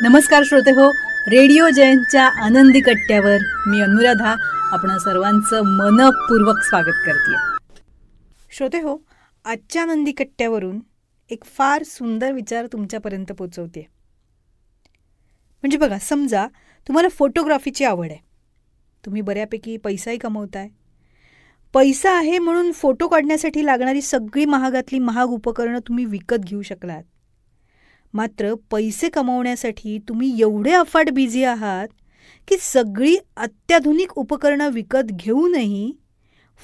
नमस्कार श्रोते हो, रेडिओ जयंतच्या आनंदी कट्ट्यावर मी अनुराधा आपण सर्वांचं मनपूर्वक स्वागत करते. श्रोते हो, आजच्या आनंदी कट्ट्यावरून एक फार सुंदर विचार तुमच्यापर्यंत पोचवते. म्हणजे बघा, समजा तुम्हाला फोटोग्राफीची आवड आहे, तुम्ही बऱ्यापैकी पैसाही कमवताय. पैसा आहे म्हणून फोटो काढण्यासाठी लागणारी सगळी महागातली महाग उपकरणं तुम्ही विकत घेऊ शकलात. मात्र पैसे कमवण्यासाठी तुम्ही एवढे अफाट बिझी आहात की सगळी अत्याधुनिक उपकरणं विकत घेऊनही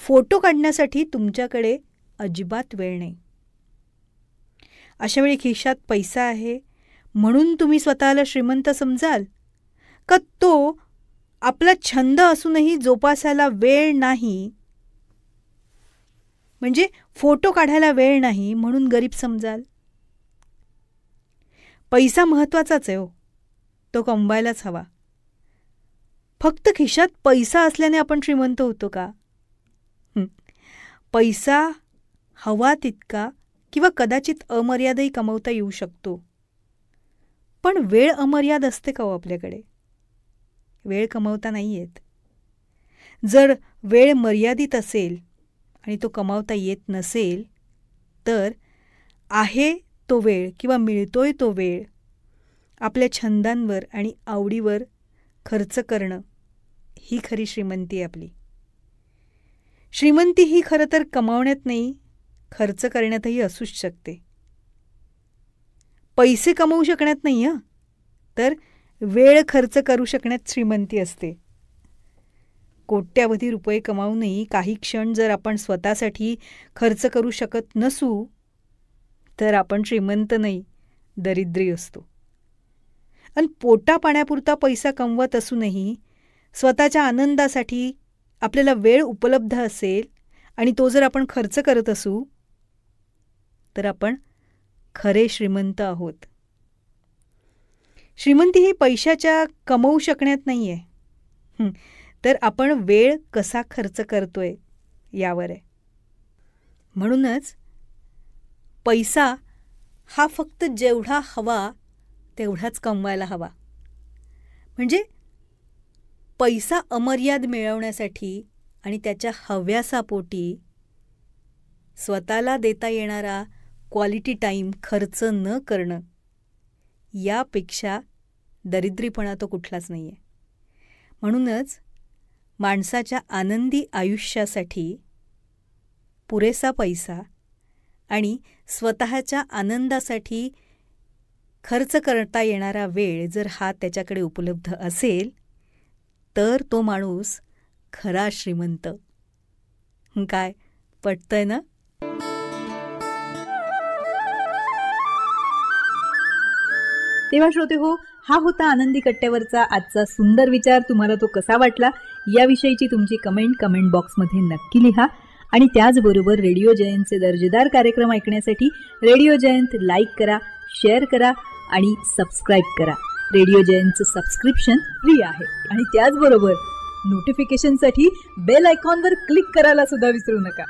फोटो काढण्यासाठी तुमच्याकडे अजिबात वेळ नाही. अशावेळी खिशात पैसा आहे म्हणून तुम्ही स्वतःला श्रीमंत समजाल का तो आपला छंद असूनही जोपासायला वेळ नाही, म्हणजे फोटो काढायला वेळ नाही म्हणून गरीब समजाल? पैसा महत्त्वाचाच आहे हो, तो कमवायलाच हवा. फक्त खिशात पैसा असल्याने आपण श्रीमंत होतो का? पैसा हवा तितका किंवा कदाचित अमर्यादही कमवता येऊ शकतो, पण वेळ अमर्याद असते का हो आपल्याकडे? वेळ कमवता नाही येत. जर वेळ मर्यादित असेल आणि तो कमावता येत नसेल तर आहे तो वेळ किंवा मिळतोय तो वेळ आपल्या छंदांवर आणि आवडीवर खर्च करणं ही खरी श्रीमंती आहे आपली. श्रीमंती ही खरं तर कमावण्यात नाही, खर्च करण्यातही असूच शकते. पैसे कमवू शकण्यात नाही हं, तर वेळ खर्च करू शकण्यात श्रीमंती असते. कोट्यावधी रुपये कमावूनही काही क्षण जर आपण स्वतःसाठी खर्च करू शकत नसू तर आपण श्रीमंत नाही, दरिद्री असतो. आणि पोटा पाण्यापुरता पैसा कमवत असूनही स्वतःच्या आनंदासाठी आपल्याला वेळ उपलब्ध असेल आणि तो जर आपण खर्च करत असू तर आपण खरे श्रीमंत आहोत. श्रीमंती ही पैशाच्या कमवू शकण्यात नाही आहे, तर आपण वेळ कसा खर्च करतोय यावर आहे. म्हणूनच पैसा हा फक्त जेवढा हवा तेवढाच कमवायला हवा. म्हणजे पैसा अमर्याद मिळवण्यासाठी आणि त्याच्या हव्यासापोटी स्वतःला देता येणारा क्वालिटी टाईम खर्च न करणं यापेक्षा दरिद्रीपणा तो कुठलाच नाही आहे. म्हणूनच माणसाच्या आनंदी आयुष्यासाठी पुरेसा पैसा आणि स्वतःच्या आनंदासाठी खर्च करता येणारा वेळ जर हा त्याच्याकडे उपलब्ध असेल तर तो माणूस खरा श्रीमंत. काय पटतंय ना? तेव्हा श्रोते हो, हा होता आनंदी कट्ट्यावरचा आजचा सुंदर विचार. तुम्हाला तो कसा वाटला याविषयीची तुमची कमेंट बॉक्समध्ये नक्की लिहा. आणि त्याचबरोबर रेडिओ जयंतचे दर्जेदार कार्यक्रम ऐकण्यासाठी रेडिओ जयंत लाईक करा, शेअर करा आणि सबस्क्राईब करा. रेडिओ जयंतचं सबस्क्रिप्शन फ्री आहे. आणि त्याचबरोबर नोटिफिकेशनसाठी बेल आयकॉनवर क्लिक करायला सुद्धा विसरू नका.